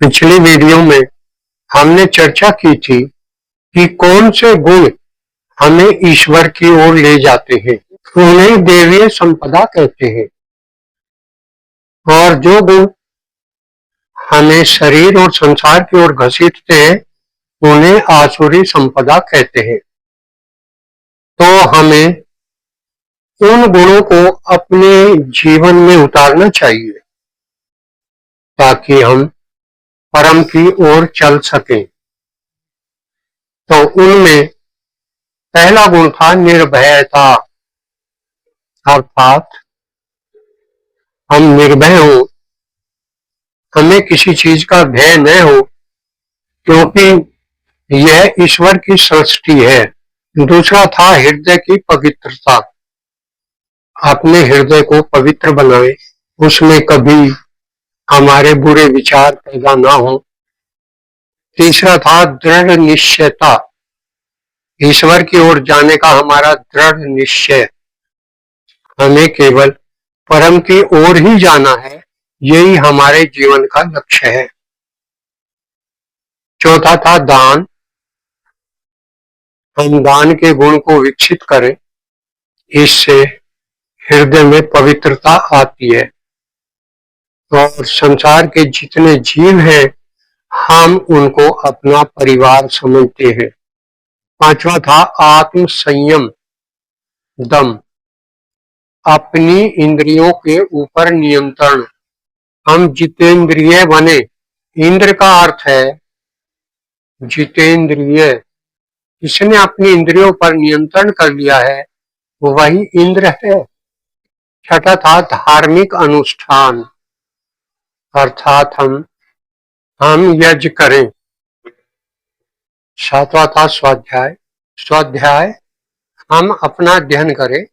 पिछली वीडियो में हमने चर्चा की थी कि कौन से गुण हमें ईश्वर की ओर ले जाते हैं। उन्हें देवीय संपदा कहते हैं और जो गुण हमें शरीर और संसार की ओर घसीटते हैं उन्हें आसुरी संपदा कहते हैं। तो हमें उन गुणों को अपने जीवन में उतारना चाहिए ताकि हम परम की ओर चल सकें। तो उनमें पहला गुण था निर्भयता, अर्थात हम निर्भय हो, हमें किसी चीज का भय न हो क्योंकि यह ईश्वर की सृष्टि है। दूसरा था हृदय की पवित्रता, अपने हृदय को पवित्र बनाए, उसमें कभी हमारे बुरे विचार पैदा ना हो। तीसरा था दृढ़ निश्चयता, ईश्वर की ओर जाने का हमारा दृढ़ निश्चय, हमें केवल परम की ओर ही जाना है, यही हमारे जीवन का लक्ष्य है। चौथा था दान, हम दान के गुण को विकसित करें, इससे हृदय में पवित्रता आती है और संसार के जितने जीव हैं हम उनको अपना परिवार समझते हैं। पांचवा था आत्म संयम, दम, अपनी इंद्रियों के ऊपर नियंत्रण, हम जितेंद्रिय बने। इंद्र का अर्थ है जितेंद्रिय, जिसने अपनी इंद्रियों पर नियंत्रण कर लिया है वही इंद्र है। छठा था धार्मिक अनुष्ठान, अर्थात हम यज्ञ करें। सातवां था स्वाध्याय, स्वाध्याय हम अपना अध्ययन करें,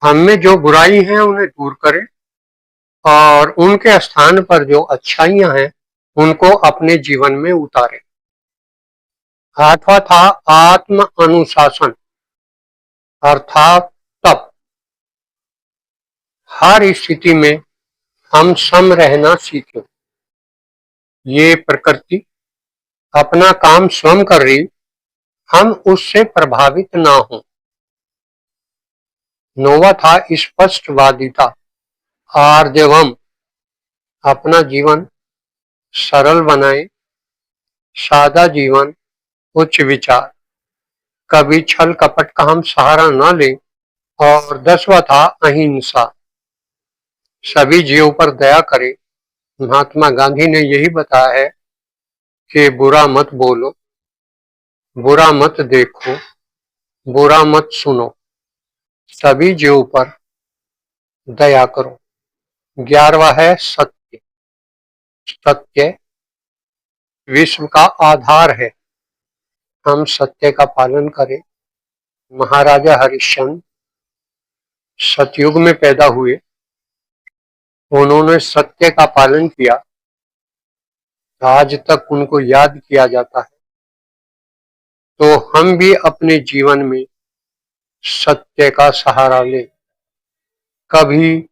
हम में जो बुराई है उन्हें दूर करें और उनके स्थान पर जो अच्छाइयां हैं उनको अपने जीवन में उतारें। आठवां था आत्म अनुशासन, अर्थात तप, हर स्थिति में हम सम रहना सीखें। ये प्रकृति अपना काम स्वयं कर रही, हम उससे प्रभावित ना हो। नौवां था स्पष्टवादिता, और जब हम अपना जीवन सरल बनाए, सादा जीवन, उच्च विचार, कभी छल कपट का हम सहारा न लें। और 10वां था अहिंसा, सभी जीवों पर दया करें। महात्मा गांधी ने यही बताया है कि बुरा मत बोलो, बुरा मत देखो, बुरा मत सुनो, सभी जीवों पर दया करो। 11वां है सत्य, सत्य विश्व का आधार है, हम सत्य का पालन करें। महाराजा हरिश्चंद्र सतयुग में पैदा हुए, उन्होंने सत्य का पालन किया, आज तक उनको याद किया जाता है। तो हम भी अपने जीवन में सत्य का सहारा लें, कभी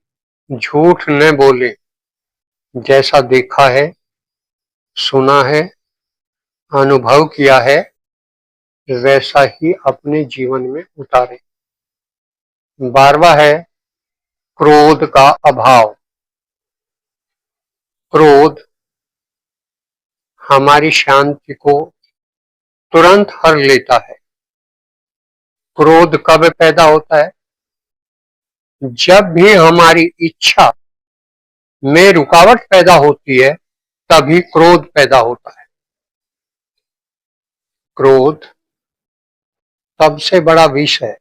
झूठ न बोले, जैसा देखा है, सुना है, अनुभव किया है वैसा ही अपने जीवन में उतारे। 12वां है क्रोध का अभाव, क्रोध हमारी शांति को तुरंत हर लेता है। क्रोध कब पैदा होता है? जब भी हमारी इच्छा में रुकावट पैदा होती है तभी क्रोध पैदा होता है। क्रोध सबसे बड़ा विष है,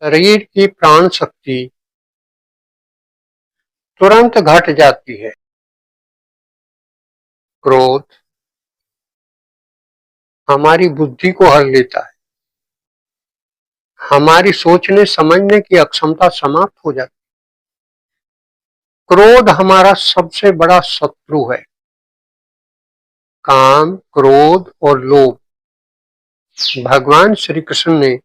शरीर की प्राण शक्ति तुरंत घट जाती है। क्रोध हमारी बुद्धि को हर लेता है, हमारी सोचने समझने की अक्षमता समाप्त हो जाती है। क्रोध हमारा सबसे बड़ा शत्रु है। काम, क्रोध और लोभ, भगवान श्री कृष्ण ने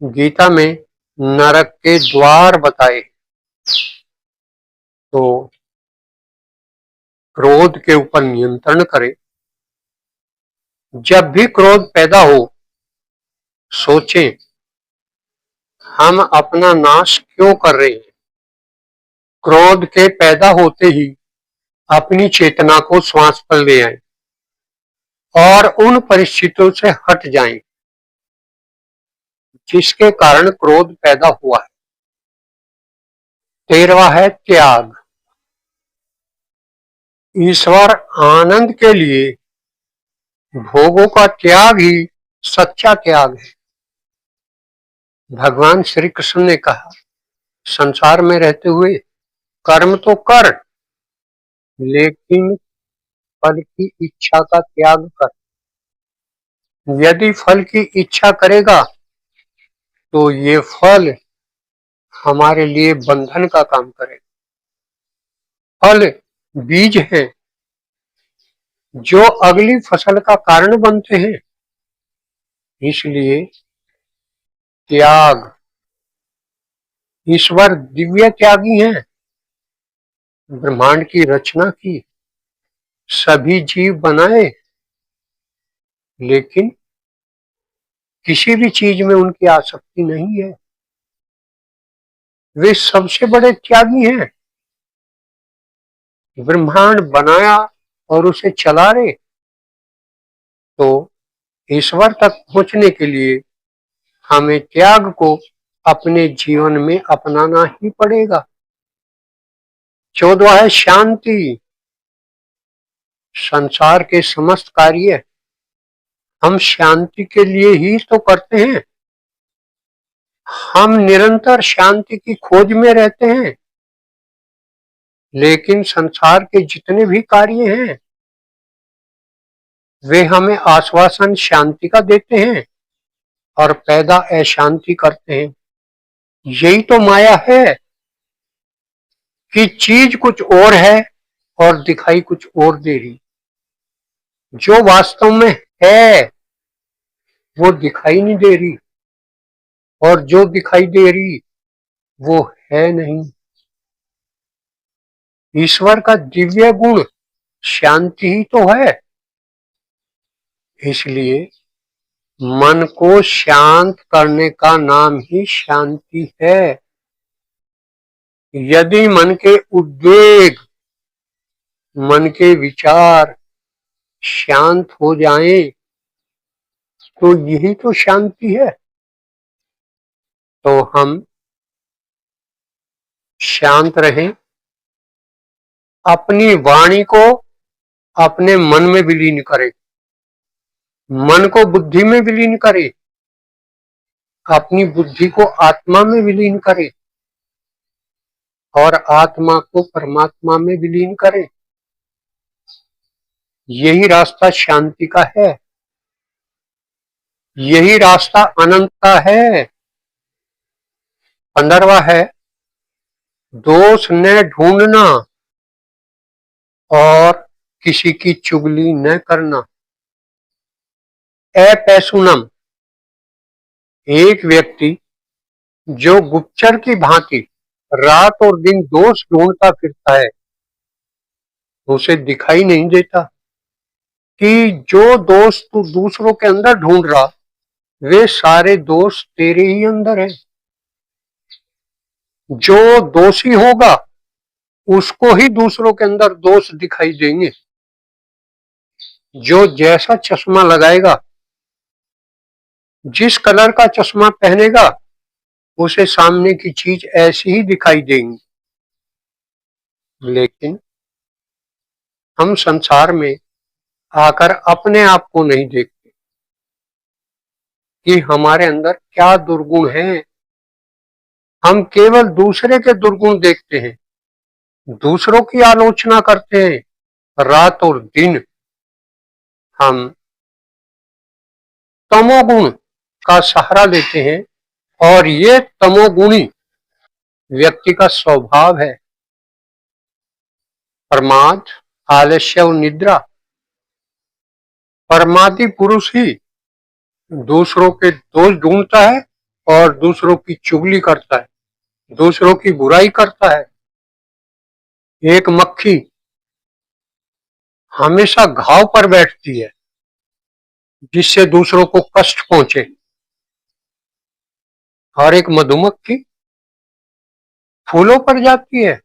गीता में नरक के द्वार बताए। तो क्रोध के ऊपर नियंत्रण करें। जब भी क्रोध पैदा हो, सोचें, हम अपना नाश क्यों कर रहे हैं। क्रोध के पैदा होते ही अपनी चेतना को श्वास पर ले आए और उन परिस्थितियों से हट जाएं जिसके कारण क्रोध पैदा हुआ है। 13वां है त्याग। ईश्वर आनंद के लिए भोगों का त्याग ही सच्चा त्याग है। भगवान श्री कृष्ण ने कहा, संसार में रहते हुए कर्म तो कर, लेकिन फल की इच्छा का त्याग कर। यदि फल की इच्छा करेगा तो ये फल हमारे लिए बंधन का काम करेगा। फल बीज है जो अगली फसल का कारण बनते हैं। इसलिए त्याग, ईश्वर दिव्य त्यागी हैं। ब्रह्मांड की रचना की, सभी जीव बनाए, लेकिन किसी भी चीज में उनकी आसक्ति नहीं है। वे सबसे बड़े त्यागी हैं। ब्रह्मांड बनाया और उसे चला रहे, तो ईश्वर तक पहुंचने के लिए हमें त्याग को अपने जीवन में अपनाना ही पड़ेगा। 14वां है शांति। संसार के समस्त कार्य हम शांति के लिए ही तो करते हैं। हम निरंतर शांति की खोज में रहते हैं, लेकिन संसार के जितने भी कार्य हैं वे हमें आश्वासन शांति का देते हैं और पैदा अशांति करते हैं। यही तो माया है कि चीज कुछ और है और दिखाई कुछ और दे रही। जो वास्तव में है वो दिखाई नहीं दे रही, और जो दिखाई दे रही वो है नहीं। ईश्वर का दिव्य गुण शांति ही तो है। इसलिए मन को शांत करने का नाम ही शांति है। यदि मन के उद्वेग, मन के विचार शांत हो जाएं, तो यही तो शांति है। तो हम शांत रहें, अपनी वाणी को अपने मन में विलीन करें, मन को बुद्धि में विलीन करें, अपनी बुद्धि को आत्मा में विलीन करें और आत्मा को परमात्मा में विलीन करें। यही रास्ता शांति का है, यही रास्ता अनंत का है। 15वां है दोष न ढूंढना और किसी की चुगली न करना। अपैशुनम, एक व्यक्ति जो गुप्तचर की भांति रात और दिन दोष ढूंढता फिरता है, उसे दिखाई नहीं देता कि जो दोष तू दूसरों के अंदर ढूंढ रहा वे सारे दोष तेरे ही अंदर है। जो दोषी होगा उसको ही दूसरों के अंदर दोष दिखाई देंगे। जो जैसा चश्मा लगाएगा, जिस कलर का चश्मा पहनेगा, उसे सामने की चीज ऐसी ही दिखाई देंगी। लेकिन हम संसार में आकर अपने आप को नहीं देखते कि हमारे अंदर क्या दुर्गुण है। हम केवल दूसरे के दुर्गुण देखते हैं, दूसरों की आलोचना करते हैं। रात और दिन हम तमोगुण का सहारा लेते हैं, और ये तमोगुणी व्यक्ति का स्वभाव है प्रमाद, आलस्य और निद्रा। प्रमादी पुरुष ही दूसरों के दोष ढूंढता है और दूसरों की चुगली करता है, दूसरों की बुराई करता है। एक मक्खी हमेशा घाव पर बैठती है जिससे दूसरों को कष्ट पहुंचे, और एक मधुमक्खी फूलों पर जाती है,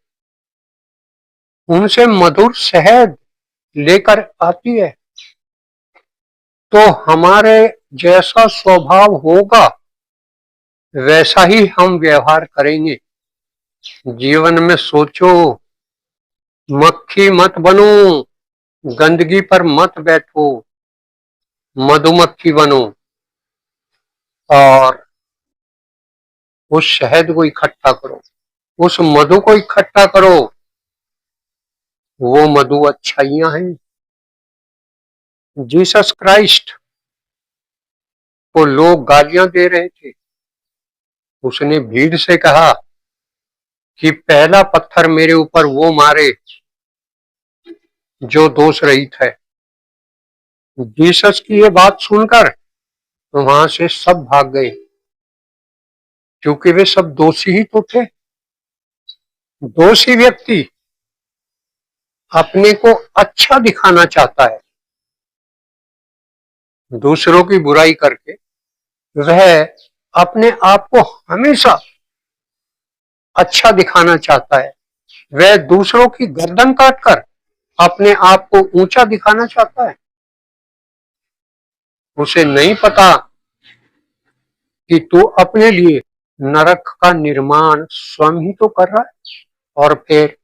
उनसे मधुर शहद लेकर आती है। तो हमारे जैसा स्वभाव होगा वैसा ही हम व्यवहार करेंगे। जीवन में सोचो, मक्खी मत बनो, गंदगी पर मत बैठो, मधुमक्खी बनो और उस शहद को इकट्ठा करो, उस मधु को इकट्ठा करो। वो मधु अच्छाइयां हैं। जीसस क्राइस्ट को लोग गालियां दे रहे थे। उसने भीड़ से कहा कि पहला पत्थर मेरे ऊपर वो मारे जो दोष रहित है। जीसस की ये बात सुनकर वहां से सब भाग गए, क्योंकि वे सब दोषी ही तो थे। दोषी व्यक्ति अपने को अच्छा दिखाना चाहता है, दूसरों की बुराई करके वह अपने आप को हमेशा अच्छा दिखाना चाहता है। वह दूसरों की गर्दन काटकर अपने आप को ऊंचा दिखाना चाहता है। उसे नहीं पता कि तू अपने लिए नरक का निर्माण स्वयं ही तो कर रहा है, और फिर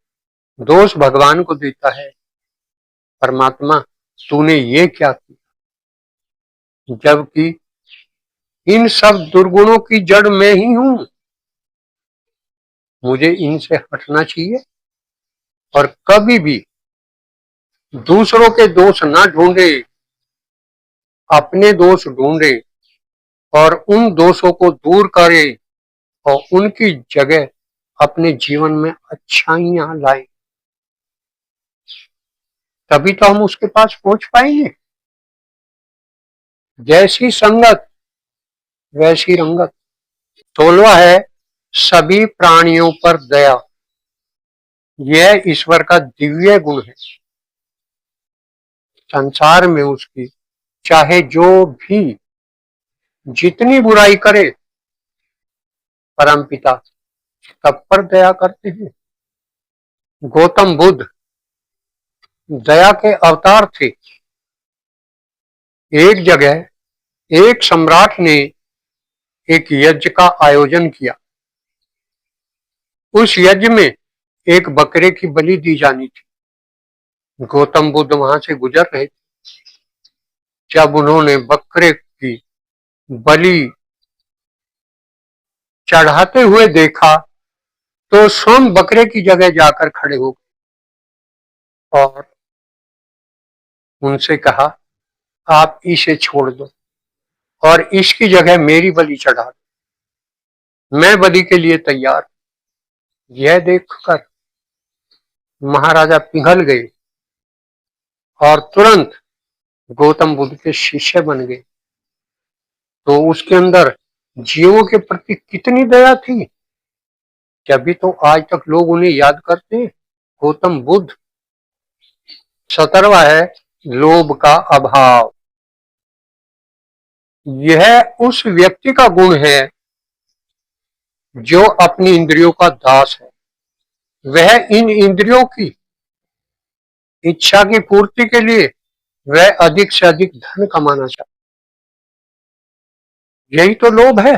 दोष भगवान को देता है। परमात्मा, तूने ये क्या किया? जबकि इन सब दुर्गुणों की जड़ मैं ही हूं। मुझे इनसे हटना चाहिए और कभी भी दूसरों के दोष ना ढूंढे, अपने दोष ढूंढे और उन दोषों को दूर करे और उनकी जगह अपने जीवन में अच्छाइयां लाए, तभी तो हम उसके पास पहुंच पाएंगे। जैसी संगत वैसी रंगत। 16वां है सभी प्राणियों पर दया। यह ईश्वर का दिव्य गुण है। संसार में उसकी चाहे जो भी जितनी बुराई करे, परमपिता सब पर दया करते हैं। गौतम बुद्ध दया के अवतार थे। एक जगह एक सम्राट ने एक यज्ञ का आयोजन किया। उस यज्ञ में एक बकरे की बलि दी जानी थी। गौतम बुद्ध वहां से गुजर रहे थे। जब उन्होंने बकरे की बलि चढ़ाते हुए देखा तो स्वयं बकरे की जगह जाकर खड़े हो गए और उनसे कहा, आप इसे छोड़ दो और इसकी जगह मेरी बलि चढ़ा दो। मैं बलि के लिए तैयार। यह देखकर महाराजा पिघल गए और तुरंत गौतम बुद्ध के शिष्य बन गए। तो उसके अंदर जीवों के प्रति कितनी दया थी, तभी तो आज तक लोग उन्हें याद करते हैं, गौतम बुद्ध। 17वां है लोभ का अभाव। यह उस व्यक्ति का गुण है जो अपनी इंद्रियों का दास है। वह इन इंद्रियों की इच्छा की पूर्ति के लिए वह अधिक से अधिक धन कमाना चाहता है। यही तो लोभ है,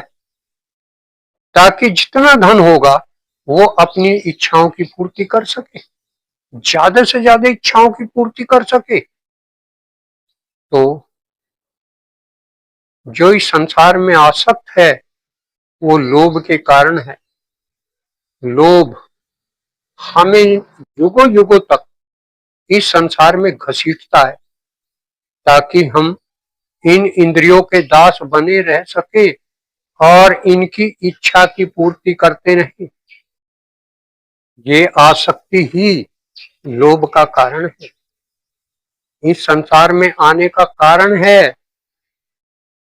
ताकि जितना धन होगा वो अपनी इच्छाओं की पूर्ति कर सके, ज्यादा से ज्यादा इच्छाओं की पूर्ति कर सके। तो जो इस संसार में आसक्त है वो लोभ के कारण है। लोभ हमें युगों युगों तक इस संसार में घसीटता है, ताकि हम इन इंद्रियों के दास बने रह सके और इनकी इच्छा की पूर्ति करते रहें। ये आसक्ति ही लोभ का कारण है, इस संसार में आने का कारण है,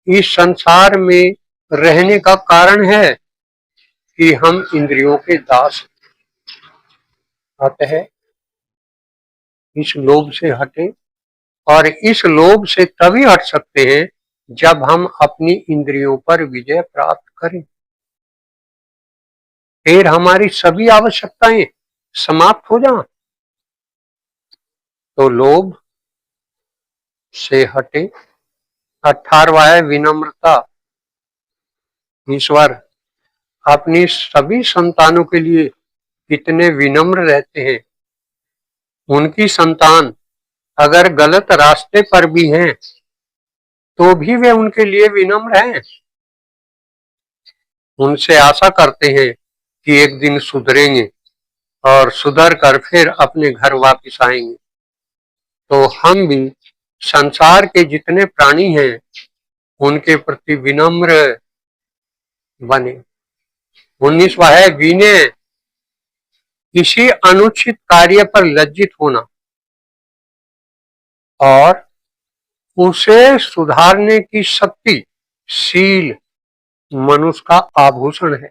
इस संसार में रहने का कारण है कि हम इंद्रियों के दास। अतः इस लोभ से हटें और इस लोभ से तभी हट सकते हैं जब हम अपनी इंद्रियों पर विजय प्राप्त करें, फिर हमारी सभी आवश्यकताएं समाप्त हो जाएं। तो लोभ से हटे। 18वां है विनम्रता। ईश्वर अपनी सभी संतानों के लिए कितने विनम्र रहते हैं। उनकी संतान अगर गलत रास्ते पर भी हैं तो भी वे उनके लिए विनम्र हैं, उनसे आशा करते हैं कि एक दिन सुधरेंगे और सुधर कर फिर अपने घर वापस आएंगे। तो हम भी संसार के जितने प्राणी हैं उनके प्रति विनम्र बने। 19वां है विनय। किसी अनुचित कार्य पर लज्जित होना और उसे सुधारने की शक्ति, शील मनुष्य का आभूषण है।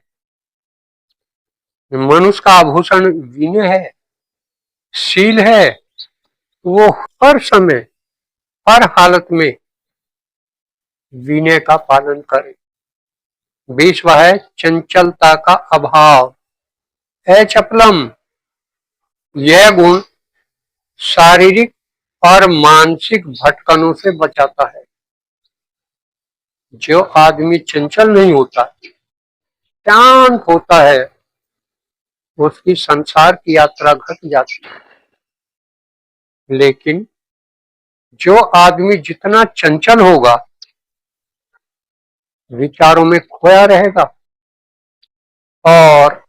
मनुष्य का आभूषण विनय है, शील है। वो हर समय हर हालत में विनय का पालन करे। 20वां है चंचलता का अभाव। चपलम। यह गुण शारीरिक और मानसिक भटकनों से बचाता है। जो आदमी चंचल नहीं होता, शांत होता है, उसकी संसार की यात्रा घट जाती है। लेकिन जो आदमी जितना चंचल होगा, विचारों में खोया रहेगा और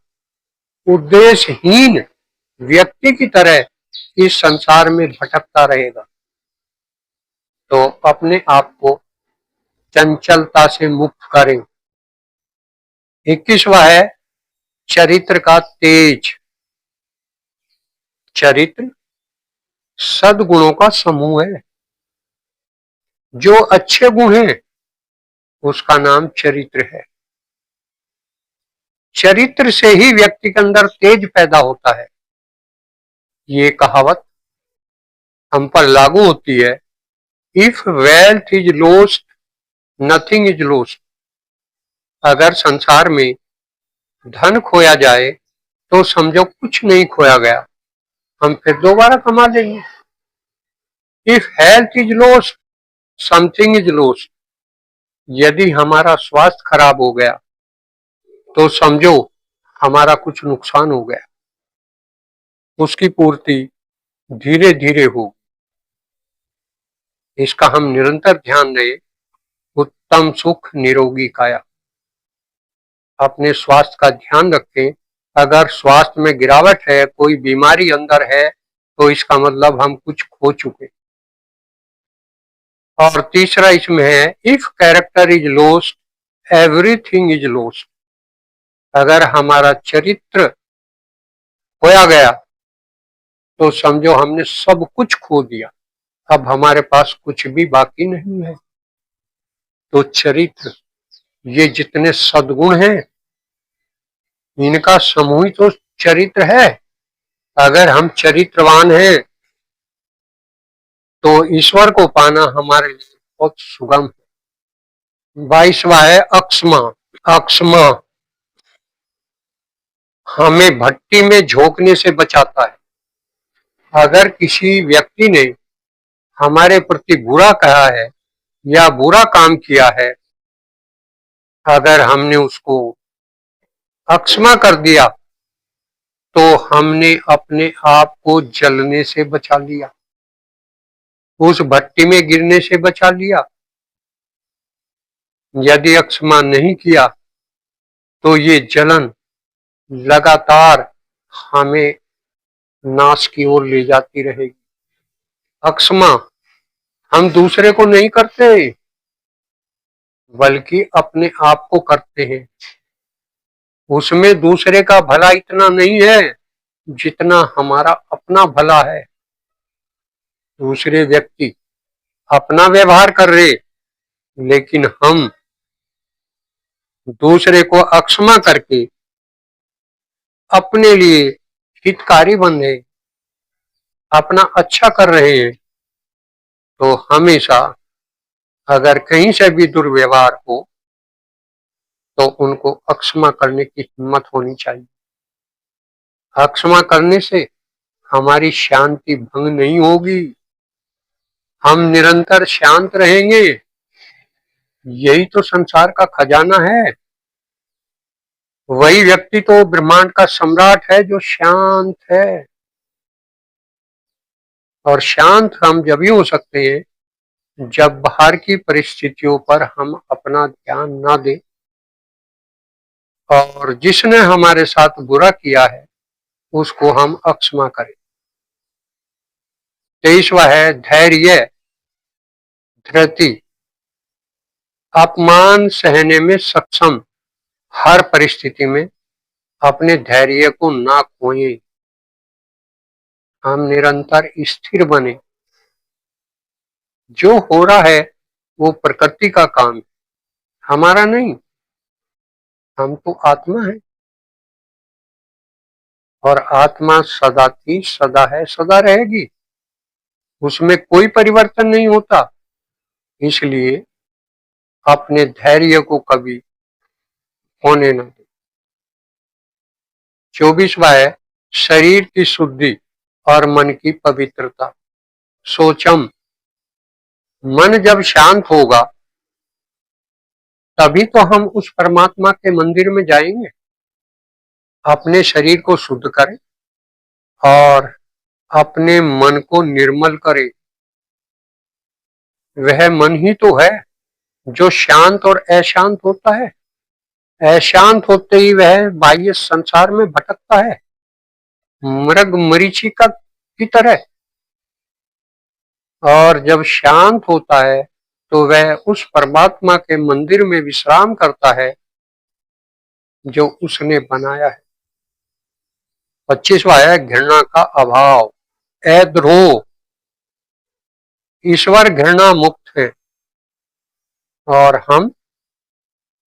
उद्देश्यहीन व्यक्ति की तरह इस संसार में भटकता रहेगा, तो अपने आप को चंचलता से मुक्त करें। 21वां है चरित्र का तेज। चरित्र सद्गुणों का समूह है। जो अच्छे गुण हैं उसका नाम चरित्र है। चरित्र से ही व्यक्ति के अंदर तेज पैदा होता है। ये कहावत हम पर लागू होती है, if wealth is lost nothing is lost. अगर संसार में धन खोया जाए तो समझो कुछ नहीं खोया गया, हम फिर दोबारा कमा लेंगे। If health is lost something is lost. यदि हमारा स्वास्थ्य खराब हो गया तो समझो हमारा कुछ नुकसान हो गया, उसकी पूर्ति धीरे धीरे हो। इसका हम निरंतर ध्यान दें। उत्तम सुख निरोगी काया। अपने स्वास्थ्य का ध्यान रखें। अगर स्वास्थ्य में गिरावट है, कोई बीमारी अंदर है, तो इसका मतलब हम कुछ खो चुके। और तीसरा इसमें है if character is lost everything is lost. अगर हमारा चरित्र खोया गया तो समझो हमने सब कुछ खो दिया, अब हमारे पास कुछ भी बाकी नहीं है। तो चरित्र, ये जितने सद्गुण हैं इनका समूह ही तो चरित्र है। अगर हम चरित्रवान हैं तो ईश्वर को पाना हमारे लिए बहुत सुगम है। 22वां है अक्षमा। अक्षमा हमें भट्टी में झोंकने से बचाता है। अगर किसी व्यक्ति ने हमारे प्रति बुरा कहा है या बुरा काम किया है, अगर हमने उसको अक्षमा कर दिया तो हमने अपने आप को जलने से बचा लिया, उस भट्टी में गिरने से बचा लिया। यदि अक्षमा नहीं किया तो ये जलन लगातार हमें नाश की ओर ले जाती रहेगी। अक्षमा हम दूसरे को नहीं करते बल्कि अपने आप को करते हैं। उसमें दूसरे का भला इतना नहीं है जितना हमारा अपना भला है। दूसरे व्यक्ति अपना व्यवहार कर रहे, लेकिन हम दूसरे को अक्षमा करके अपने लिए हितकारी बन रहे, अपना अच्छा कर रहे हैं। तो हमेशा अगर कहीं से भी दुर्व्यवहार हो तो उनको अक्षमा करने की हिम्मत होनी चाहिए। अक्षमा करने से हमारी शांति भंग नहीं होगी, हम निरंतर शांत रहेंगे। यही तो संसार का खजाना है। वही व्यक्ति तो ब्रह्मांड का सम्राट है जो शांत है। और शांत हम जब ही हो सकते हैं जब बाहर की परिस्थितियों पर हम अपना ध्यान ना दें और जिसने हमारे साथ बुरा किया है उसको हम अक्षमा करें। 23वां है धैर्य धृति, अपमान सहने में सक्षम, हर परिस्थिति में अपने धैर्य को ना खोएं, हम निरंतर स्थिर बने। जो हो रहा है वो प्रकृति का काम है, हमारा नहीं। हम तो आत्मा है और आत्मा सदा थी, सदा है, सदा रहेगी, उसमें कोई परिवर्तन नहीं होता। इसलिए अपने धैर्य को कभी होने न दे। 24वां है शरीर की शुद्धि और मन की पवित्रता। सोचम, मन जब शांत होगा तभी तो हम उस परमात्मा के मंदिर में जाएंगे। अपने शरीर को शुद्ध करें और अपने मन को निर्मल करें। वह मन ही तो है जो शांत और अशांत होता है। अशांत होते ही वह बाह्य संसार में भटकता है, मृग मरीचिका की तरह। और जब शांत होता है तो वह उस परमात्मा के मंदिर में विश्राम करता है जो उसने बनाया है। 25वां है घृणा का अभाव, अद्रोह। ईश्वर घृणा मुक्त है और हम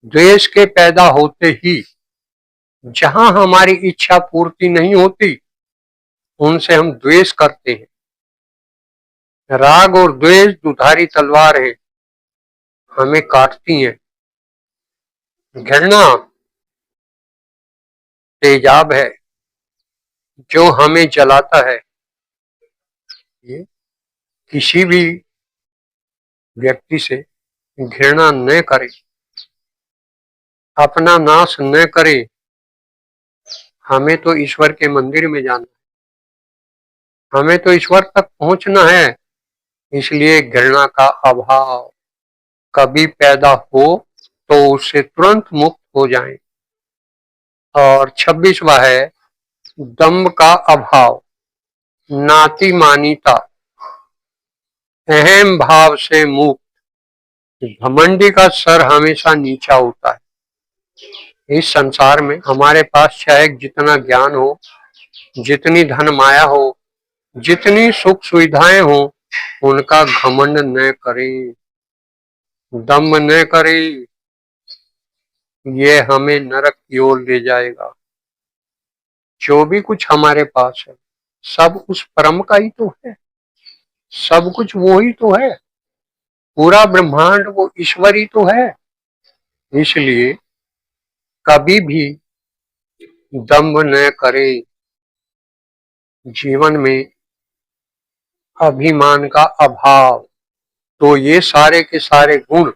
द्वेष के पैदा होते ही जहां हमारी इच्छा पूर्ति नहीं होती उनसे हम द्वेष करते हैं। राग और द्वेष दुधारी तलवार है, हमें काटती हैं। घृणा तेजाब है जो हमें जलाता है। ये किसी भी व्यक्ति से घृणा न करे, अपना नाश न करे। हमें तो ईश्वर के मंदिर में जाना है, हमें तो ईश्वर तक पहुंचना है। इसलिए घृणा का अभाव कभी पैदा हो तो उससे तुरंत मुक्त हो जाएं। और 26वां है दम्भ का अभाव, नाती मानीता, अहम भाव से मुक्त। घमंडी का सर हमेशा नीचा होता है। इस संसार में हमारे पास चाहे जितना ज्ञान हो, जितनी धन माया हो, जितनी सुख सुविधाएं हो, उनका घमंड न करें, दम्भ न करें। ये हमें नरक की ओर ले जाएगा। जो भी कुछ हमारे पास है सब उस परम का ही तो है, सब कुछ वो ही तो है, पूरा ब्रह्मांड वो ईश्वर ही तो है। इसलिए कभी भी दम्भ न करें। जीवन में अभिमान का अभाव, तो ये सारे के सारे गुण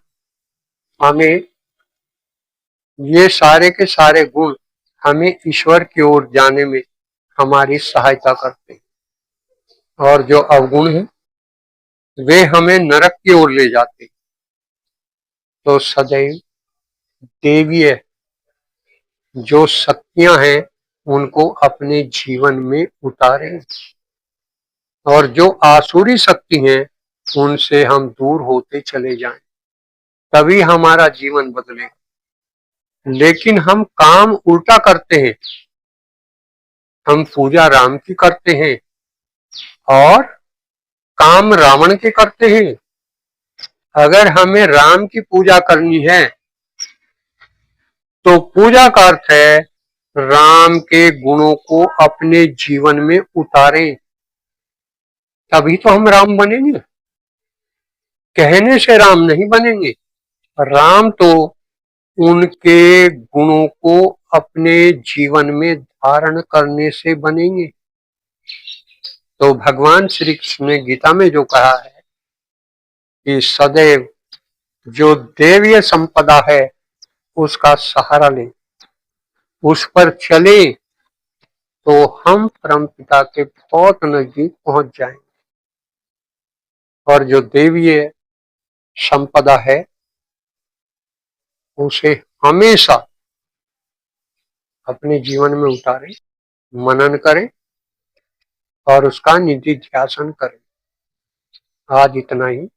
हमें, ये सारे के सारे गुण हमें ईश्वर की ओर जाने में हमारी सहायता करते हैं। और जो अवगुण है वे हमें नरक की ओर ले जाते हैं। तो सदैव देवीय जो शक्तियां हैं उनको अपने जीवन में उतारें और जो आसुरी शक्ति हैं उनसे हम दूर होते चले जाएं, तभी हमारा जीवन बदलेगा। लेकिन हम काम उल्टा करते हैं, हम पूजा राम की करते हैं और काम रावण के करते हैं। अगर हमें राम की पूजा करनी है तो पूजा का अर्थ है राम के गुणों को अपने जीवन में उतारें, तभी तो हम राम बनेंगे। कहने से राम नहीं बनेंगे, राम तो उनके गुणों को अपने जीवन में धारण करने से बनेंगे। तो भगवान श्री कृष्ण ने गीता में जो कहा है कि सदैव जो देवीय संपदा है उसका सहारा लें, उस पर चले, तो हम परमपिता के बहुत नजदीक पहुंच जाएंगे। और जो देवीय संपदा है उसे हमेशा अपने जीवन में उतारें, मनन करें और उसका निधि ध्यासन करें। आज इतना ही।